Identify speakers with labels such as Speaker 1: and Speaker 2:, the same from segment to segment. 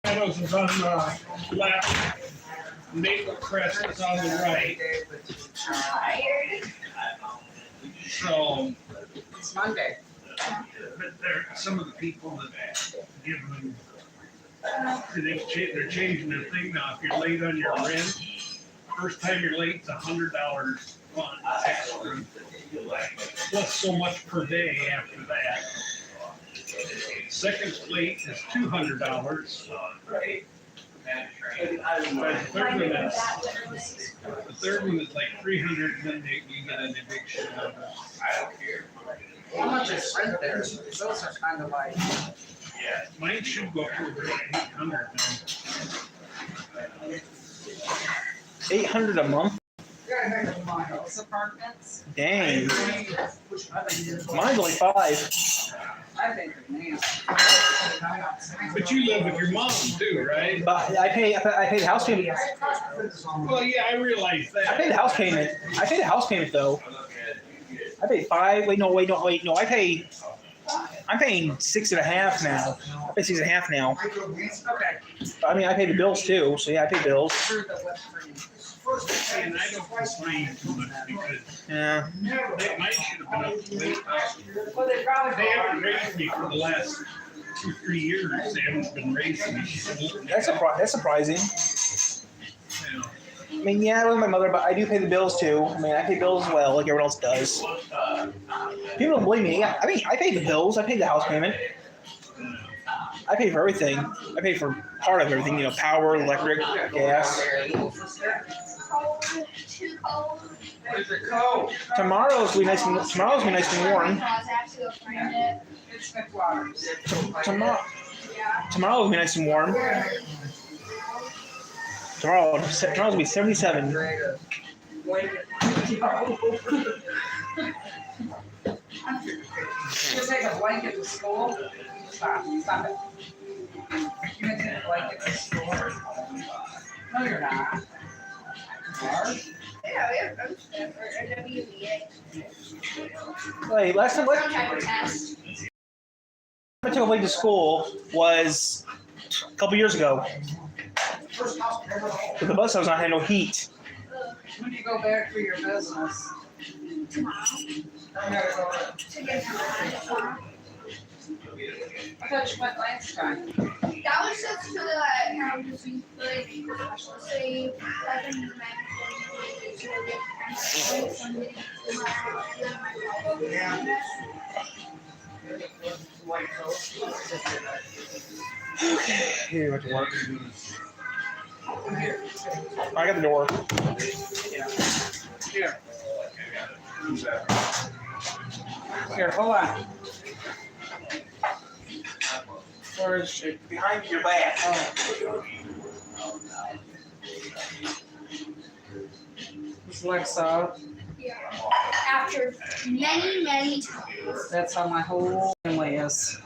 Speaker 1: Meadows is on the left. Maple Crest is on the right. So
Speaker 2: It's Monday.
Speaker 1: but there some of the people that give them they're changing their thing now. If you're late on your rent, first time you're late, it's $100 extra. Plus so much per day after that. Second late is $200. The third one is like 300, and then you get an eviction notice.
Speaker 2: How much is rent there? Those are kind of like.
Speaker 1: Mine should go up to about 800 now.
Speaker 3: 800 a month?
Speaker 2: Those apartments?
Speaker 3: Dang. Mine's only 5.
Speaker 2: I think they're nasty.
Speaker 1: But you live with your mom too, right?
Speaker 3: But I pay the house payment.
Speaker 1: Well, yeah, I realize that.
Speaker 3: I pay the house payment. I pay the house payment though. I pay 5. I'm paying 6.5 now. I pay 6.5 now.
Speaker 2: Okay.
Speaker 3: I mean, I pay the bills too. So yeah, I pay bills.
Speaker 2: Through the whipped cream.
Speaker 1: And I don't complain too much because
Speaker 3: Yeah.
Speaker 1: mine should have been up to date.
Speaker 2: Well, they probably.
Speaker 1: They haven't raised me for the last 2-3 years. They haven't been raising me.
Speaker 3: That's surprising.
Speaker 1: You know.
Speaker 3: I mean, yeah, I live with my mother, but I do pay the bills too. I mean, I pay bills as well, like everyone else does. People don't believe me. I mean, I pay the bills. I pay the house payment. I pay for everything. I pay for part of everything. You know, power, electric, gas.
Speaker 4: Too cold.
Speaker 2: Where's it cold?
Speaker 3: Tomorrow's gonna be nice and warm.
Speaker 2: It's McWaters.
Speaker 3: Tomorrow will be nice and warm. Tomorrow's gonna be 77.
Speaker 2: You take a blanket to school? Stop it. You gonna take a blanket to school? No, you're not. You are?
Speaker 4: Yeah, we have roast or WVA.
Speaker 3: Like last time,
Speaker 4: Some type of test.
Speaker 3: I took a blade to school was a couple years ago. But the bus house had no heat.
Speaker 2: When do you go back for your business?
Speaker 4: Tomorrow.
Speaker 2: I gotta go.
Speaker 4: To get tomorrow.
Speaker 2: I thought you went last time.
Speaker 4: That was just to the specialist. They like in the
Speaker 3: Okay, here went to work. I got the door.
Speaker 2: Here. Here, hold on. Where is she?
Speaker 3: Behind your back.
Speaker 2: Oh. Is Lexa?
Speaker 4: Yeah. After many times.
Speaker 2: That's how my whole family is.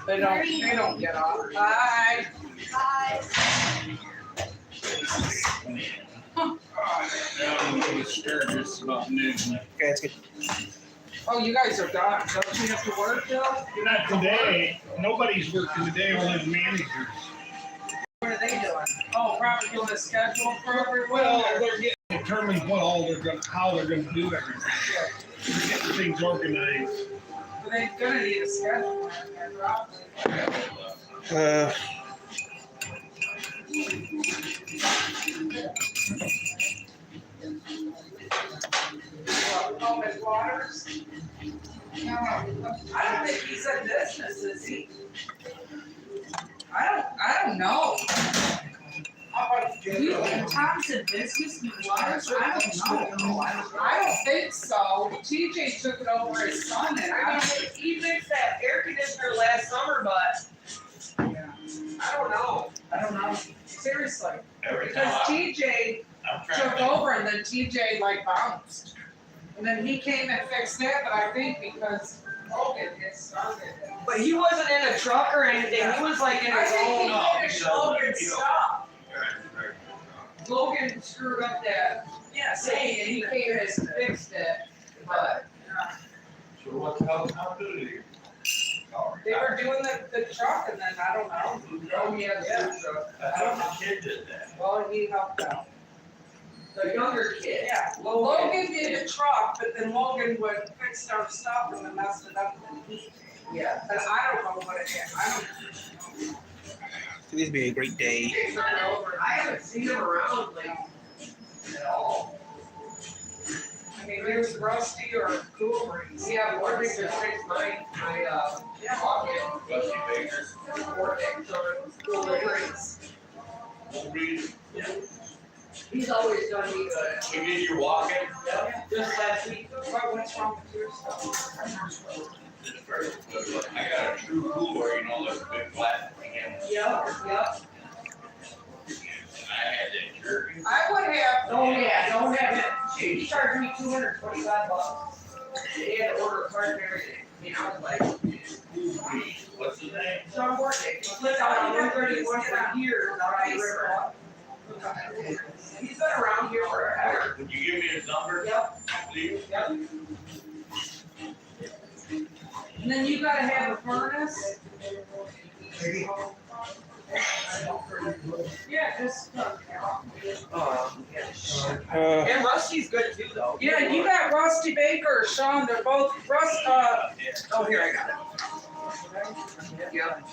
Speaker 2: They don't get off. Bye.
Speaker 4: Bye.
Speaker 1: It was Sturgis about noon.
Speaker 3: Okay, that's good.
Speaker 2: Oh, you guys are done. Don't you have to work, Bill?
Speaker 1: Not today. Nobody's working today, only the managers.
Speaker 2: What are they doing? Oh, probably doing a schedule for everyone.
Speaker 1: Well, they're getting determined how they're gonna do everything. They're getting things organized.
Speaker 2: But they're gonna need a schedule. Oh, Miss Waters? No, I don't think he's in business, is he? I don't know. You think Tom's in business, Miss Waters? I don't know. I don't think so. TJ took it over his son, and I don't think
Speaker 5: He fixed that air conditioner last summer, but
Speaker 2: yeah.
Speaker 5: I don't know.
Speaker 2: I don't know. Seriously.
Speaker 5: Every
Speaker 2: Because
Speaker 5: time
Speaker 2: TJ took over and then TJ like bounced. And then he came and fixed that, but I think because Logan had started it.
Speaker 5: But he wasn't in a truck or anything. He was like in
Speaker 2: I
Speaker 5: his
Speaker 2: think
Speaker 5: own.
Speaker 2: he finished Logan's stuff.
Speaker 5: Right.
Speaker 2: Logan screwed up that
Speaker 5: Yeah,
Speaker 2: thing and he came and fixed it, but.
Speaker 6: So what hell do you?
Speaker 2: They were doing the truck and then, I don't know.
Speaker 5: Oh, yeah,
Speaker 2: Yeah.
Speaker 5: I thought the kid did that.
Speaker 2: Well, he helped out.
Speaker 5: The younger kid.
Speaker 2: Yeah, well, Logan did the truck, but then Logan would fix our stuff and then messed it up and he,
Speaker 5: Yeah.
Speaker 2: and I don't know what it is. I don't.
Speaker 3: Today's be a great day.
Speaker 5: I haven't seen him around like at all.
Speaker 2: I mean, there's Rusty or Cool Breeze.
Speaker 5: Yeah, one thing to fix my pocket.
Speaker 6: Rusty Baker.
Speaker 2: Cool Breeze.
Speaker 5: He's always done me good.
Speaker 6: We did your walking.
Speaker 5: Just last week.
Speaker 2: What's wrong with your stuff?
Speaker 6: I got a true cooler, you know, those big flat thing. And
Speaker 5: Yep.
Speaker 6: I had that jerky.
Speaker 2: I would have.
Speaker 5: Oh, yeah, don't have it. He charged me $225. He had to order a card and everything. You know, I was like,
Speaker 6: What's his name?
Speaker 5: John Bortnick. He lived out on 131 for years out on the river. He's been around here forever.
Speaker 6: Would you give me his number,
Speaker 5: Yep,
Speaker 6: please?
Speaker 5: yep.
Speaker 2: And then you gotta have a furnace. Yeah, just.
Speaker 5: And Rusty's good too, though.
Speaker 2: Yeah, you got Rusty Baker, Sean, they're both, oh, here, I got it.
Speaker 5: Yep.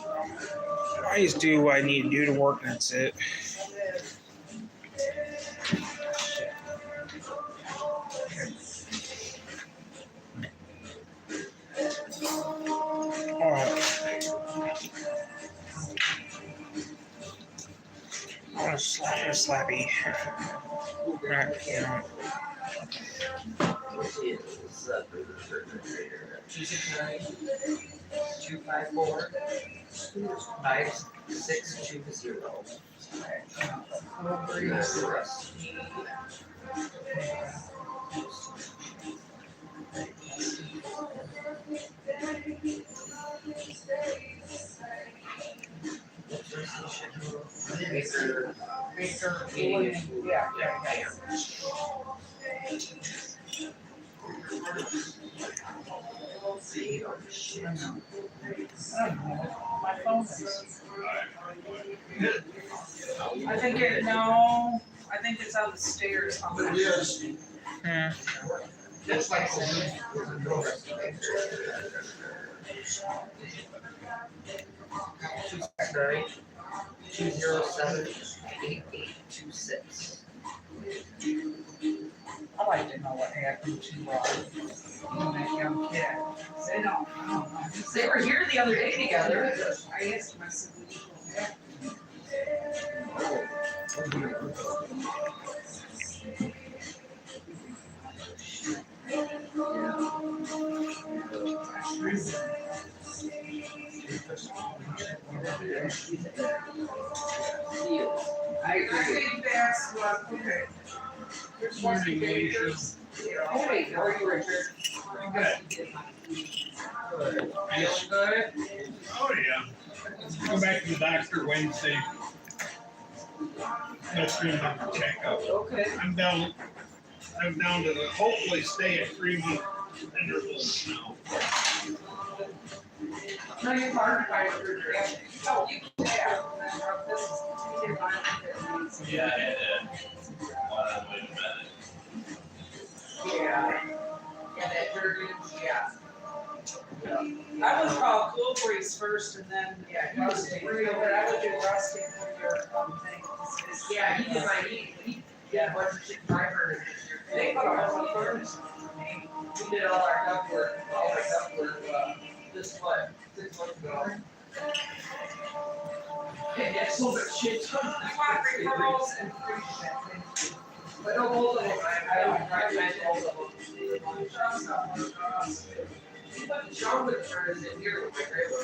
Speaker 3: I just do what I need to do to work, and that's it. Alright. I want to slap her slappy. Alright, yeah.
Speaker 2: Yeah. My phone is. I think it's on the stairs.
Speaker 3: Yeah.
Speaker 5: Just like. Right. 207-8826.
Speaker 2: I like to know what happened to, that young kid. They don't, I don't know.
Speaker 5: They were here the other day together.
Speaker 2: I asked him, I said, "What happened?" I think that's what, okay. There's one
Speaker 1: Morning, Alicia.
Speaker 5: Hey, how are you, Richard?
Speaker 1: Yes.
Speaker 5: Good.
Speaker 1: Oh, yeah. Go back to the doctor Wednesday. That's been a checkup.
Speaker 5: Okay.
Speaker 1: I'm down to hopefully stay at 3-month intervals now.
Speaker 5: No, you're hard to find a refrigerator.
Speaker 2: Oh, you can have, this is, you can find it.
Speaker 6: Yeah, I had one on the way to bed.
Speaker 5: Yeah. Yeah, that Jergens, yeah.
Speaker 2: I would call Cool Breeze first and then,
Speaker 5: Yeah,
Speaker 2: Rusty, but I would do Rusty for your, thing.
Speaker 5: Yeah, he did my, he did a bunch of shit in my furnace.
Speaker 2: They put a whole furnace.
Speaker 5: We did all our ductwork, this what, 6 months ago. And that's so much shit.
Speaker 2: You want referrals and free
Speaker 5: But no, both of them, I would recommend both of them. But Sean would turn us in here with my grandma.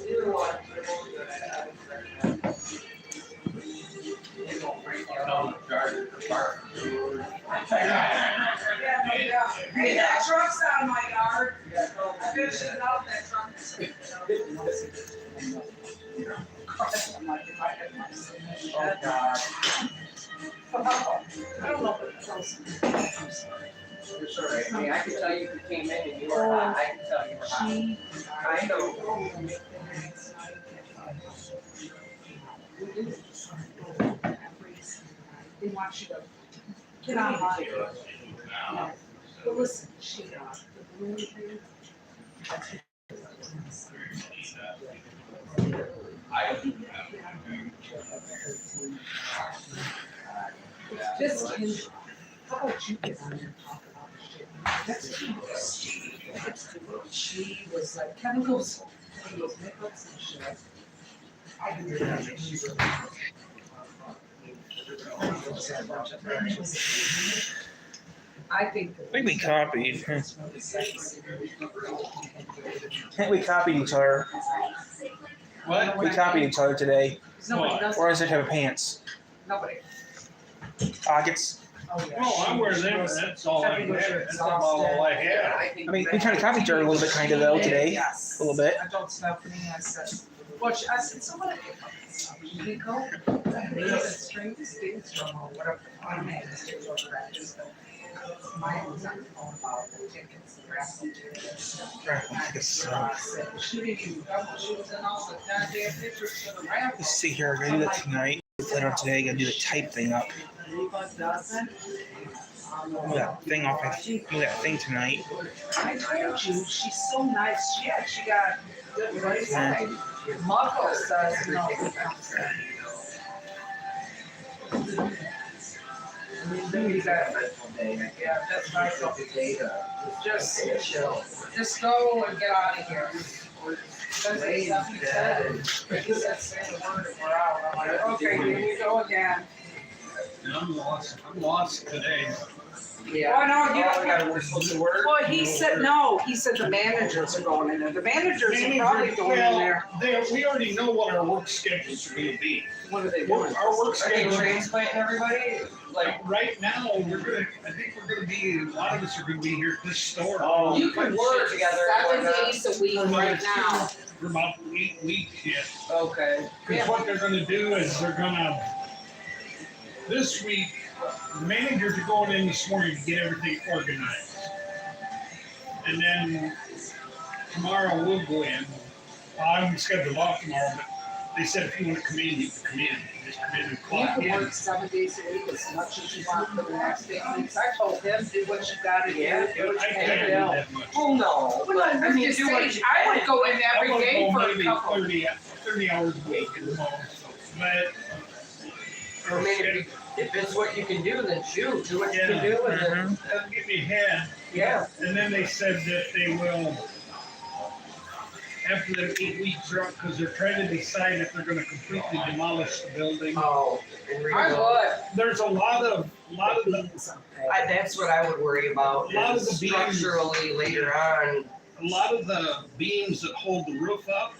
Speaker 5: Either one, they're both good. I would recommend. They don't break down.
Speaker 2: Hey, that truck's out of my yard. I finished it out, that truck.
Speaker 5: Oh, God.
Speaker 2: I don't know if it's close.
Speaker 5: It's all right. I mean, I can tell you if you came in and you were hot. I can tell you were hot. I know.
Speaker 2: They want you to get online. But listen, the balloon thing, this can, how about you get on there and talk about the shit? That's too much. It's too much. She was like chemicals, makeups and shit. I do that. She was I think.
Speaker 3: I think we copied.
Speaker 2: It's really sexy.
Speaker 3: I think we copied each other.
Speaker 1: What?
Speaker 3: We copied each other today.
Speaker 2: Nobody does.
Speaker 3: Or is it have pants?
Speaker 2: Nobody.
Speaker 3: Pockets.
Speaker 2: Oh, yeah.
Speaker 1: Oh, I wear them, that's all I have, that's about all I have.
Speaker 3: I mean, we tried to copy each other a little bit, kind of though today.
Speaker 2: Yes.
Speaker 3: A little bit.
Speaker 2: I told Stephanie, I said, I said, so what? You go, the strings, things from whatever. I mean, the strings over that. Just mine was on the phone about the tickets, the raffle tickets. She didn't even come, she was in all the goddamn pictures for the raffle.
Speaker 3: Let's see here. I gotta do that tonight. Later on today, I gotta do the type thing up.
Speaker 2: Move that
Speaker 3: Move that thing off. Move that thing tonight.
Speaker 2: I told you, she's so nice. She got good advice. Marco says, no. Yeah, that's nice of you. Just go and get out of here. That's what Stephanie said. He said, say the word and we're out. I'm like, okay, here we go again.
Speaker 1: I'm lost today.
Speaker 5: Yeah.
Speaker 2: Oh, no, you
Speaker 5: Oh,
Speaker 2: don't
Speaker 5: we gotta, we're supposed to work?
Speaker 2: Well, he said, no, he said the managers are going in there. The managers are probably going in there.
Speaker 1: We already know what our work schedules are gonna be.
Speaker 2: What are they
Speaker 1: Our
Speaker 2: doing?
Speaker 1: work
Speaker 5: Are they
Speaker 1: schedule,
Speaker 5: transplanting everybody? Like,
Speaker 1: right now, I think we're gonna be, a lot of us are gonna be here at this store.
Speaker 5: oh,
Speaker 2: You
Speaker 5: put
Speaker 2: can
Speaker 5: shit
Speaker 2: work
Speaker 5: together.
Speaker 2: 7 days a week right now.
Speaker 1: For about 8 weeks yet.
Speaker 5: Okay.
Speaker 1: Because what they're gonna do is this week, the managers are going in this morning to get everything organized. And then tomorrow we'll go in. I'm scheduled off tomorrow, but they said if you want to come in, you can come in. Just come in and
Speaker 2: You
Speaker 1: clock
Speaker 2: can
Speaker 1: in.
Speaker 2: work 7 days a week as much as you want for the next 8 weeks. I told him, do what you gotta do.
Speaker 5: Yeah,
Speaker 2: Do what
Speaker 1: I
Speaker 2: you
Speaker 1: can't
Speaker 2: can
Speaker 1: do
Speaker 2: do.
Speaker 1: that much.
Speaker 5: Well, no,
Speaker 2: Well,
Speaker 5: but I mean,
Speaker 2: just
Speaker 5: do what
Speaker 2: say,
Speaker 5: you
Speaker 2: I would
Speaker 5: can.
Speaker 2: go in
Speaker 1: I
Speaker 2: every
Speaker 1: wanna
Speaker 2: day
Speaker 1: go
Speaker 2: for a
Speaker 1: maybe
Speaker 2: couple.
Speaker 1: 30 hours a week at the most. But
Speaker 5: I mean, if it's what you can do, then shoot, do what you can do, and then,
Speaker 1: that'll get me ahead.
Speaker 5: yeah.
Speaker 1: And then they said that they will, after the 8 weeks are up, because they're trying to decide if they're gonna completely demolish the building.
Speaker 5: Oh, and
Speaker 2: I
Speaker 5: rebuild.
Speaker 2: would.
Speaker 1: There's a lot of the,
Speaker 5: That's what I would worry about,
Speaker 1: A lot of
Speaker 5: is
Speaker 1: the beams-
Speaker 5: structurally later on,
Speaker 1: a lot of the beams that hold the roof up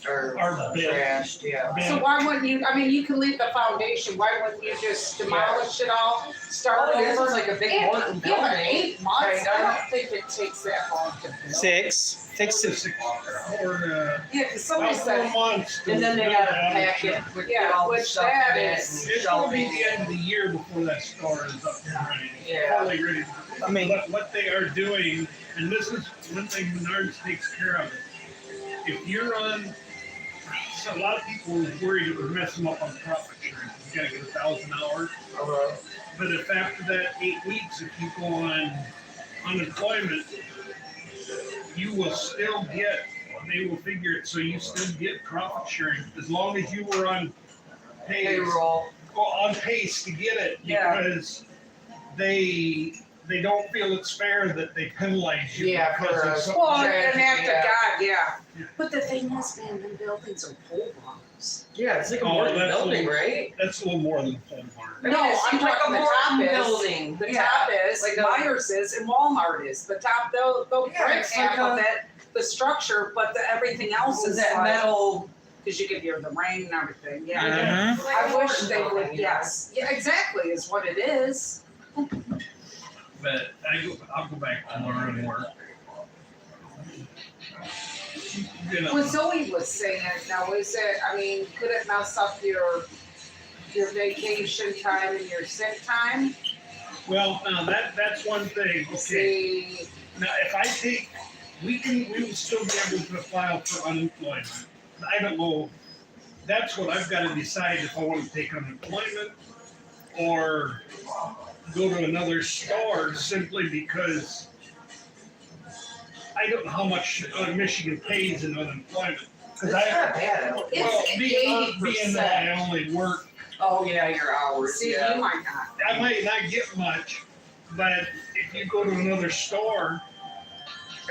Speaker 5: are
Speaker 1: are bent.
Speaker 5: trashed, yeah.
Speaker 2: So why wouldn't you, I mean, you can leave the foundation, why wouldn't you just demolish it all, start
Speaker 5: All it is
Speaker 2: over?
Speaker 5: is like a big
Speaker 2: Yeah,
Speaker 5: Morton
Speaker 2: yeah, but
Speaker 5: building.
Speaker 2: 8 months, I
Speaker 5: kinda.
Speaker 2: don't think it takes that long to build.
Speaker 3: 6.
Speaker 1: Takes
Speaker 3: 6.
Speaker 2: Yeah, cause somebody
Speaker 1: about 4
Speaker 2: said,
Speaker 1: months. to
Speaker 5: And then they
Speaker 1: build
Speaker 5: gotta
Speaker 1: that.
Speaker 5: pack it with
Speaker 2: Yeah,
Speaker 5: all the
Speaker 2: which
Speaker 5: stuff
Speaker 2: that
Speaker 5: in it
Speaker 2: is-
Speaker 5: and
Speaker 1: It's gonna be
Speaker 5: shelving.
Speaker 1: the end of the year before that store is up and running.
Speaker 5: Yeah.
Speaker 1: Fully ready.
Speaker 3: I mean-
Speaker 1: But what they are doing, and this is one thing Menards takes care of it. If you're on, so a lot of people were worried it would mess them up on profit sharing. You gotta get 1,000 hours.
Speaker 5: Uh-huh.
Speaker 1: But if after that 8 weeks, if you go on unemployment, you will still get, they will figure it, so you still get profit sharing, as long as you were on pace,
Speaker 5: Payroll.
Speaker 1: on pace to get it,
Speaker 2: Yeah.
Speaker 1: because they don't feel it's fair that they penalize you.
Speaker 5: Yeah,
Speaker 1: because
Speaker 5: for
Speaker 1: of
Speaker 5: us.
Speaker 1: something.
Speaker 2: well, and after
Speaker 5: Yeah.
Speaker 2: God, yeah.
Speaker 1: Yeah.
Speaker 2: But the thing is, man, the buildings are pole bombs.
Speaker 5: Yeah, it's like a
Speaker 1: Oh,
Speaker 5: Morton
Speaker 1: that's
Speaker 5: building,
Speaker 1: what-
Speaker 5: right?
Speaker 1: That's a little more than a pole barn.
Speaker 5: I mean,
Speaker 2: No,
Speaker 5: it
Speaker 2: I'm
Speaker 5: seems like a
Speaker 2: talking the
Speaker 5: Morton
Speaker 2: top is-
Speaker 5: building.
Speaker 2: The
Speaker 5: Yeah.
Speaker 2: top is,
Speaker 5: Like a-
Speaker 2: Myers is, and Walmart is. The top, they'll
Speaker 5: Yeah,
Speaker 2: break
Speaker 5: it's
Speaker 2: half
Speaker 5: like
Speaker 2: of it, the structure, but everything else is
Speaker 5: that
Speaker 2: like,
Speaker 5: metal.
Speaker 2: because you can hear the rain and everything, yeah.
Speaker 3: Mhm.
Speaker 5: Like
Speaker 2: I
Speaker 5: a
Speaker 2: wish
Speaker 5: Morton
Speaker 2: they would,
Speaker 5: building, you know?
Speaker 2: yes, yeah, exactly, is what it is.
Speaker 1: But I'll go back tomorrow and work. You know,
Speaker 2: What Zoe was saying, now is it, I mean, could it mess up your vacation time and your sick time?
Speaker 1: Well, now that's one thing. Okay.
Speaker 2: See,
Speaker 1: Now, if I take, we would still be able to file for unemployment. I don't know. That's what I've got to decide if I want to take unemployment or go to another store simply because I don't know how much Michigan pays in unemployment. Because
Speaker 5: It's
Speaker 1: I,
Speaker 5: not bad.
Speaker 1: well,
Speaker 2: it's
Speaker 1: being that
Speaker 2: 80%.
Speaker 1: I only work,
Speaker 5: Oh, yeah, your hours,
Speaker 2: See, you
Speaker 5: yeah.
Speaker 2: might not.
Speaker 1: I might not get much, but if you go to another store,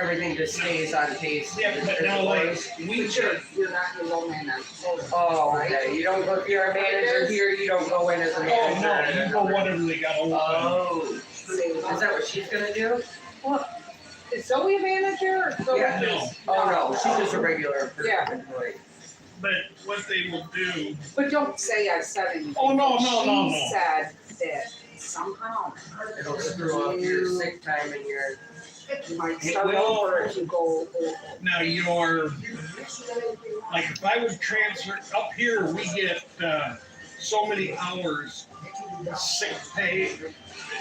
Speaker 5: Everything just stays on pace.
Speaker 1: yeah, but now like we
Speaker 2: But you're not your low man on soda.
Speaker 5: Oh, okay, you don't go, if you're a manager here, you don't go in as a
Speaker 1: Oh,
Speaker 5: manager.
Speaker 1: no, you go whatever they got open.
Speaker 5: Oh, is that what she's gonna do?
Speaker 2: Is Zoe a manager or Zoe?
Speaker 5: Yeah,
Speaker 1: no.
Speaker 5: Oh, no, she's just a regular
Speaker 2: Yeah.
Speaker 5: employee.
Speaker 1: But what they will do,
Speaker 2: But don't say I said anything.
Speaker 1: Oh, no, no.
Speaker 2: She said that somehow
Speaker 5: It'll screw up your sick time and your,
Speaker 2: you might
Speaker 1: It
Speaker 2: start
Speaker 1: will.
Speaker 2: over if you go over.
Speaker 1: now your, like if I would transfer, up here we get so many hours sick pay.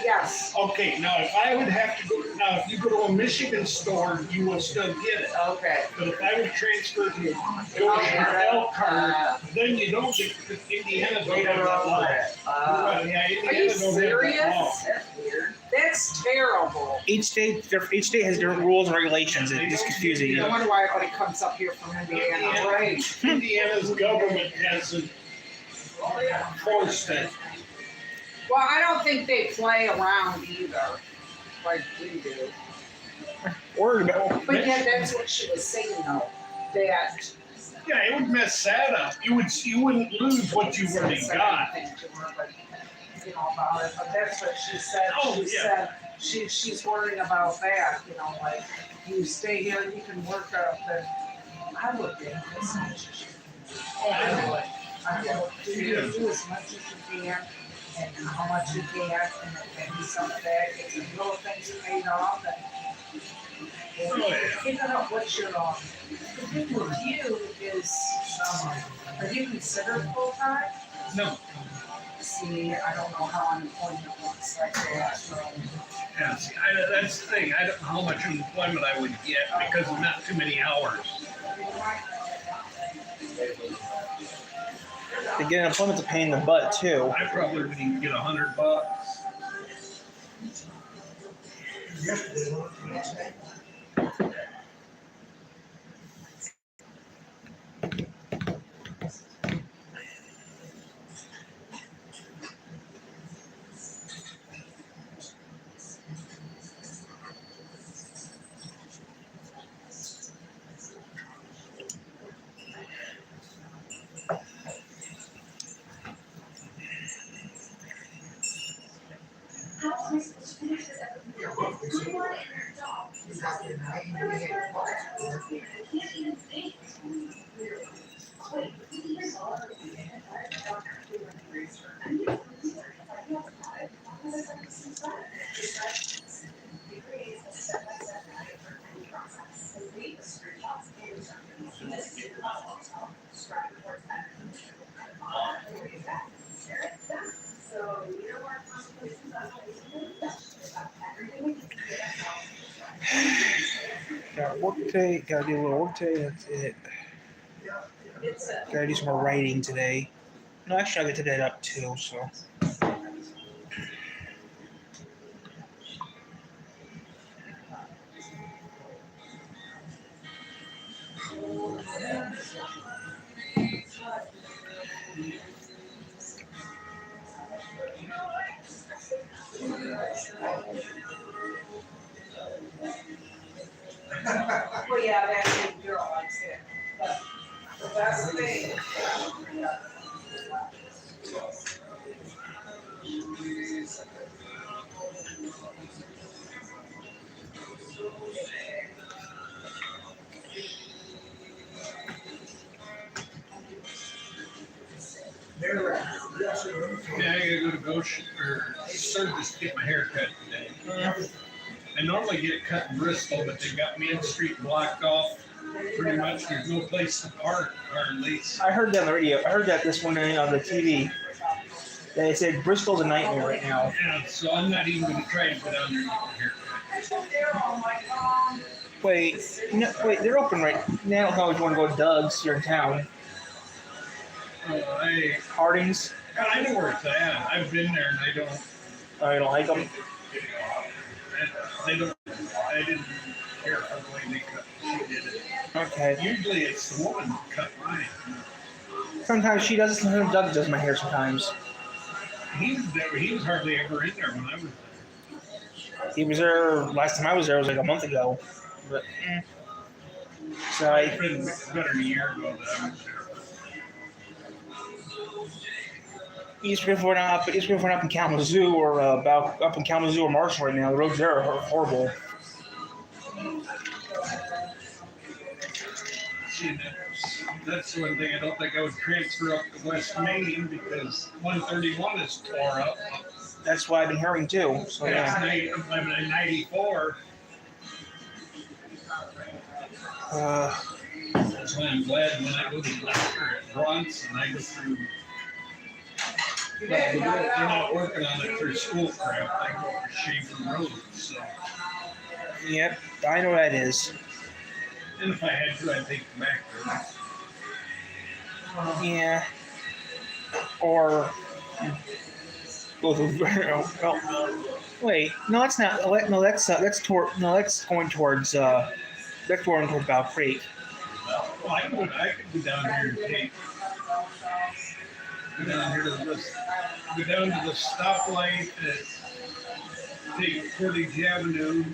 Speaker 2: Yes,
Speaker 1: Okay, now if I would have to go, now if you go to a Michigan store, you will still get it.
Speaker 5: okay.
Speaker 1: But if I would transfer to Goshen Elkhart, then you don't get, because Indiana don't
Speaker 5: They
Speaker 1: have
Speaker 5: don't
Speaker 1: that law.
Speaker 5: know that.
Speaker 1: Yeah,
Speaker 2: Are you
Speaker 1: Indiana don't have that law.
Speaker 2: serious?
Speaker 5: That's weird.
Speaker 2: That's terrible.
Speaker 3: Each state has different rules and regulations. It's confusing.
Speaker 2: No wonder why everybody comes up here from Indiana.
Speaker 1: Right. Indiana's government hasn't forced it.
Speaker 2: Well, I don't think they play around either, like we do.
Speaker 3: Worried about.
Speaker 2: But yeah, that's what she was saying though, that.
Speaker 1: Yeah, it would mess that up. You wouldn't lose what you've already
Speaker 2: Said
Speaker 1: got.
Speaker 2: anything to her, but, you know, about it, but that's what she said.
Speaker 1: Oh,
Speaker 2: She
Speaker 1: yeah.
Speaker 2: said, she's worrying about that, you know, like, you stay here, you can work up, and I would think this much.
Speaker 1: Oh, I know.
Speaker 2: I would do as much as you can, and how much you can, and maybe some of that, if you little things paid off, and
Speaker 1: Oh, yeah.
Speaker 2: figure out what your, the thing with you is, are you considered full-time?
Speaker 1: No,
Speaker 2: See, I don't know how unemployment works like that, so.
Speaker 1: yeah, see, that's the thing. I don't know how much unemployment I would get because of not too many hours.
Speaker 3: To get unemployment's a pain in the butt too.
Speaker 1: I probably would even get $100.
Speaker 3: Got work today. Gotta do a little work today. That's it. Gotta do some more writing today. No, actually, I get today up too. So.
Speaker 2: Well, yeah, that big girl likes it, but the best thing.
Speaker 1: Yeah, I gotta go to Goshen or Sturgis to get my hair cut today. I normally get it cut in Bristol, but they got Main Street blocked off. Pretty much, there's no place to park, or at least.
Speaker 3: I heard that on the radio. I heard that this morning on the TV. They said Bristol's a nightmare right now.
Speaker 1: Yeah, so I'm not even going to try and go down there and get a haircut.
Speaker 3: Wait, no, wait, they're open right now. I don't know if you want to go to Doug's here in town. Harding's.
Speaker 1: I know where it's at. I've been there and I
Speaker 3: don't like them.
Speaker 1: I didn't care for the way they cut. She did it.
Speaker 3: Okay.
Speaker 1: Usually it's the woman who cut mine.
Speaker 3: Sometimes she does it. Sometimes Doug does my hair. Sometimes
Speaker 1: He was hardly ever in there when I was there.
Speaker 3: he was there last time I was there was like a month ago. But so
Speaker 1: It's
Speaker 3: I
Speaker 1: been better than a year ago that I was there.
Speaker 3: East River went up in Kalamazoo or up in Kalamazoo or Marshall right now. The roads there are horrible.
Speaker 1: See, that's one thing I don't think I would transfer up to West Main because 131 is tore up.
Speaker 3: That's what I've been hearing too. So yeah.
Speaker 1: I'm in 94. That's why I'm glad when I go to the doctor at once and I go through. Well, they're not working on it through Schoolcraft. I go over Schaefer Road. So,
Speaker 3: Yep, I know what that is.
Speaker 1: and if I had to, I'd take them back there.
Speaker 3: Yeah. Or go to well, wait, no, that's not. No, that's going towards Bow Creek.
Speaker 1: Well, I could go down here and take. Go down here to go down to the stoplight at take Portage Avenue,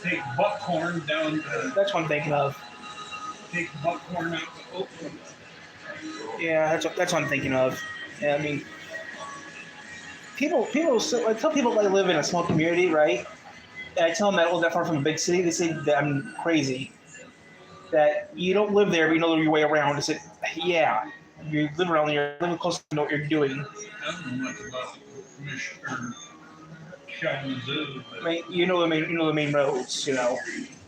Speaker 1: take Buckhorn down to
Speaker 3: That's what I'm thinking of.
Speaker 1: take Buckhorn out to Oakland.
Speaker 3: Yeah, that's what I'm thinking of. Yeah, I mean, I tell people that I live in a small community, right? And I tell them that I live that far from a big city. They say that I'm crazy. That you don't live there, but you know your way around. I said, yeah, you live around there, you live close to know what you're doing.
Speaker 1: I don't know much about Michigan or Kalamazoo,
Speaker 3: I
Speaker 1: but
Speaker 3: mean, you know the main roads, you know.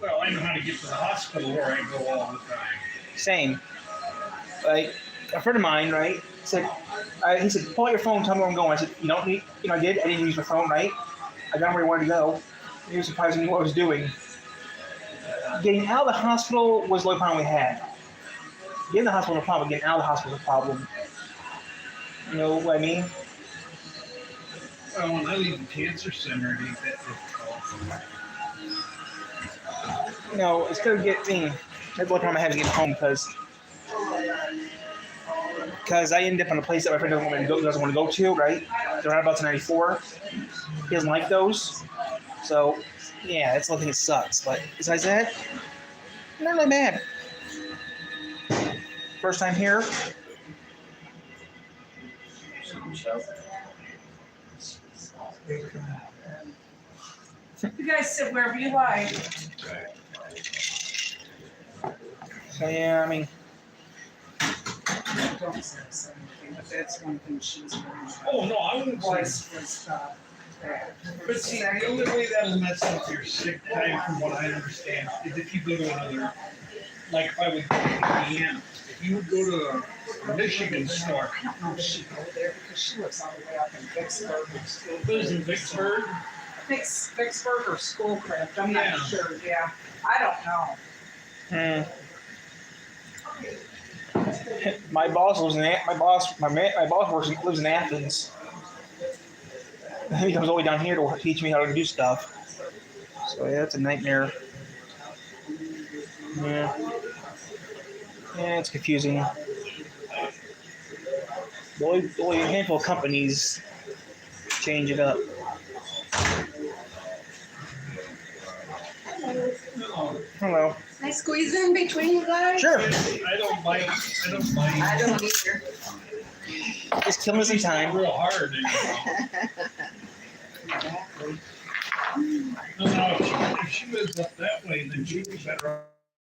Speaker 1: well, I know how to get to the hospital where I go all the time.
Speaker 3: Same. Like a friend of mine, right? Said, he said, pull out your phone, tell me where I'm going. I said, you don't need, I did. I didn't use my phone, right? I got where I wanted to go. He was surprised I knew what I was doing. Getting out of the hospital was the only problem we had. Getting in the hospital was a problem. Getting out of the hospital was a problem. You know what I mean?
Speaker 1: Well, when I leave the cancer center, it ain't that difficult.
Speaker 3: You know, it's gonna get me. That's the only problem I have is getting home because I end up in a place that my friend doesn't want to go to, right? The roundabouts in 94. He doesn't like those. So, yeah, that's the only thing that sucks. But besides that, not really bad. First time here.
Speaker 2: You guys sit wherever you like.
Speaker 3: So, yeah, I mean,
Speaker 2: Don't say anything, but that's one thing she's doing.
Speaker 1: Oh, no, I wouldn't say.
Speaker 2: Voice was bad.
Speaker 1: But see, the only way that'll mess up your sick time, from what I understand, is if you go to another, like if I would go to Indiana. If you would go to a Michigan store.
Speaker 2: I don't know if she'd go there because she lives all the way up in Vicksburg.
Speaker 1: Lives in Vicksburg.
Speaker 2: Vicksburg or Schoolcraft, I'm
Speaker 1: Yeah.
Speaker 2: not sure, yeah. I don't know.
Speaker 3: my boss lives in my boss lives in Athens. He comes all the way down here to teach me how to do stuff. So yeah, it's a nightmare. Yeah, it's confusing. The only handful of companies change it up. Hello.
Speaker 4: Can I squeeze in between you guys?
Speaker 3: Sure.
Speaker 1: I don't bite.
Speaker 2: I don't either.
Speaker 3: Just kill me some time.
Speaker 1: Real hard. No, if she lives up that way, then she'd be better off